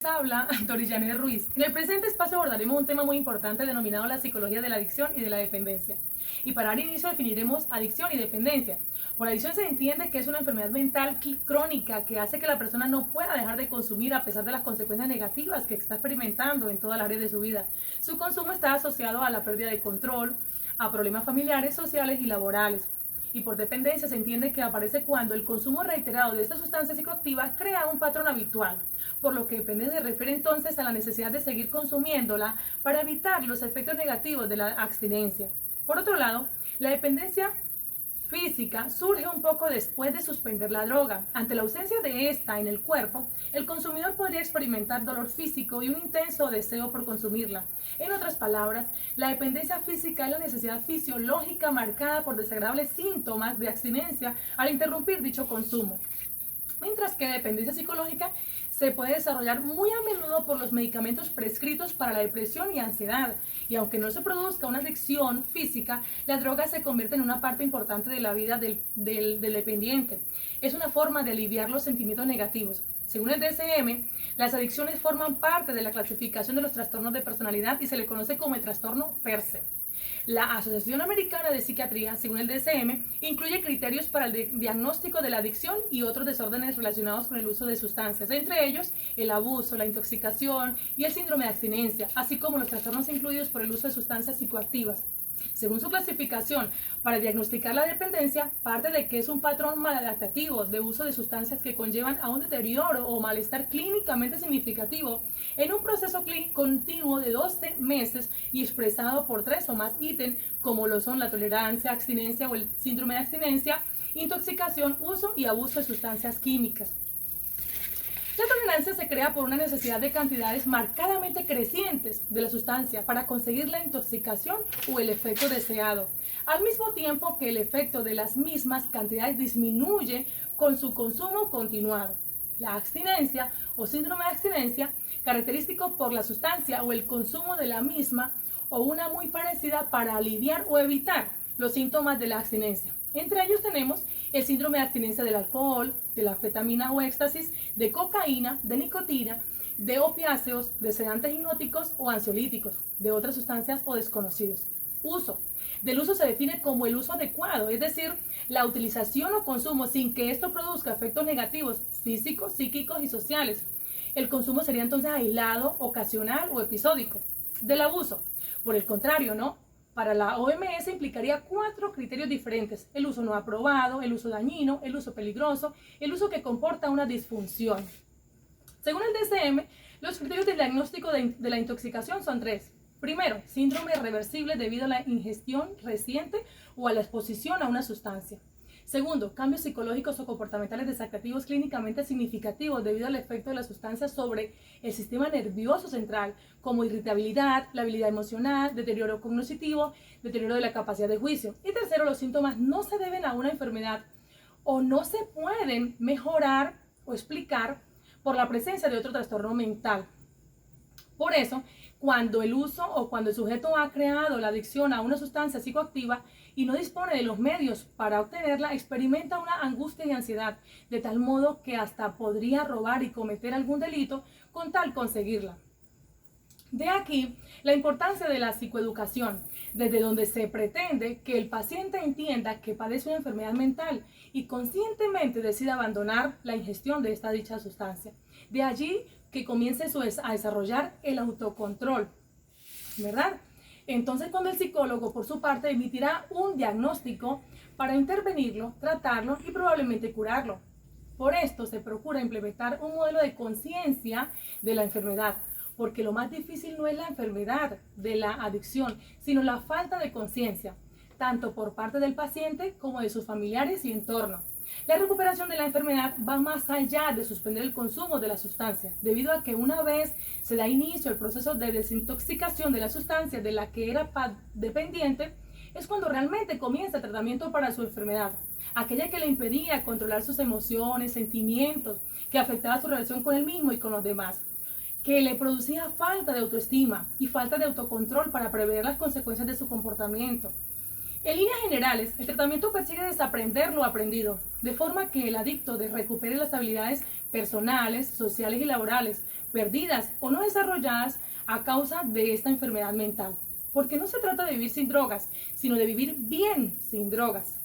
Habla Dorijanet Ruiz. En el presente espacio abordaremos un tema muy importante denominado la psicología de la adicción y de la dependencia. Y para dar inicio definiremos adicción y dependencia. Por adicción se entiende que es una enfermedad mental crónica que hace que la persona no pueda dejar de consumir a pesar de las consecuencias negativas que está experimentando en todas las áreas de su vida. Su consumo está asociado a la pérdida de control, a problemas familiares, sociales y laborales. Y por dependencia se entiende que aparece cuando el consumo reiterado de esta sustancia psicoactiva crea un patrón habitual, por lo que depende se refiere entonces a la necesidad de seguir consumiéndola para evitar los efectos negativos de la abstinencia. Por otro lado, la dependencia física surge un poco después de suspender la droga. Ante la ausencia de esta en el cuerpo, el consumidor podría experimentar dolor físico y un intenso deseo por consumirla. En otras palabras, la dependencia física es la necesidad fisiológica marcada por desagradables síntomas de abstinencia al interrumpir dicho consumo. Mientras que dependencia psicológica se puede desarrollar muy a menudo por los medicamentos prescritos para la depresión y ansiedad. Y aunque no se produzca una adicción física, la droga se convierte en una parte importante de la vida del dependiente. Es una forma de aliviar los sentimientos negativos. Según el DSM, las adicciones forman parte de la clasificación de los trastornos de personalidad y se le conoce como el trastorno per se. La Asociación Americana de Psiquiatría, según el DSM, incluye criterios para el diagnóstico de la adicción y otros desórdenes relacionados con el uso de sustancias, entre ellos el abuso, la intoxicación y el síndrome de abstinencia, así como los trastornos incluidos por el uso de sustancias psicoactivas. Según su clasificación, para diagnosticar la dependencia, parte de que es un patrón maladaptativo de uso de sustancias que conllevan a un deterioro o malestar clínicamente significativo en un proceso continuo de 12 meses y expresado por 3 o más ítems como lo son la tolerancia, abstinencia o el síndrome de abstinencia, intoxicación, uso y abuso de sustancias químicas. La tolerancia se crea por una necesidad de cantidades marcadamente crecientes de la sustancia para conseguir la intoxicación o el efecto deseado, al mismo tiempo que el efecto de las mismas cantidades disminuye con su consumo continuado. La abstinencia o síndrome de abstinencia, característico por la sustancia o el consumo de la misma o una muy parecida para aliviar o evitar los síntomas de la abstinencia. Entre ellos tenemos el síndrome de abstinencia del alcohol, de la anfetamina o éxtasis, de cocaína, de nicotina, de opiáceos, de sedantes hipnóticos o ansiolíticos, de otras sustancias o desconocidos. Uso. Del uso se define como el uso adecuado, es decir, la utilización o consumo sin que esto produzca efectos negativos físicos, psíquicos y sociales. El consumo sería entonces aislado, ocasional o episódico. Del abuso. Por el contrario, ¿no? Para la OMS implicaría 4 criterios diferentes: el uso no aprobado, el uso dañino, el uso peligroso, el uso que comporta una disfunción. Según el DSM, los criterios del diagnóstico de la intoxicación son 3. Primero, síndrome reversible debido a la ingestión reciente o a la exposición a una sustancia. Segundo, cambios psicológicos o comportamentales desadaptativos clínicamente significativos debido al efecto de la sustancia sobre el sistema nervioso central, como irritabilidad, la habilidad emocional, deterioro cognitivo, deterioro de la capacidad de juicio. Y tercero, los síntomas no se deben a una enfermedad o no se pueden mejorar o explicar por la presencia de otro trastorno mental. Por eso, cuando el uso o cuando el sujeto ha creado la adicción a una sustancia psicoactiva y no dispone de los medios para obtenerla, experimenta una angustia y ansiedad, de tal modo que hasta podría robar y cometer algún delito con tal conseguirla. De aquí la importancia de la psicoeducación, desde donde se pretende que el paciente entienda que padece una enfermedad mental y conscientemente decida abandonar la ingestión de esta dicha sustancia. De allí que comience a desarrollar el autocontrol, ¿verdad? Entonces, cuando el psicólogo, por su parte, emitirá un diagnóstico para intervenirlo, tratarlo y probablemente curarlo. Por esto se procura implementar un modelo de conciencia de la enfermedad, porque lo más difícil no es la enfermedad de la adicción, sino la falta de conciencia, tanto por parte del paciente como de sus familiares y entorno. La recuperación de la enfermedad va más allá de suspender el consumo de la sustancia, debido a que una vez se da inicio al proceso de desintoxicación de la sustancia de la que era dependiente, es cuando realmente comienza el tratamiento para su enfermedad, aquella que le impedía controlar sus emociones, sentimientos, que afectaba su relación con él mismo y con los demás, que le producía falta de autoestima y falta de autocontrol para prever las consecuencias de su comportamiento. En líneas generales, el tratamiento persigue desaprender lo aprendido, de forma que el adicto recupere las habilidades personales, sociales y laborales, perdidas o no desarrolladas a causa de esta enfermedad mental. Porque no se trata de vivir sin drogas, sino de vivir bien sin drogas.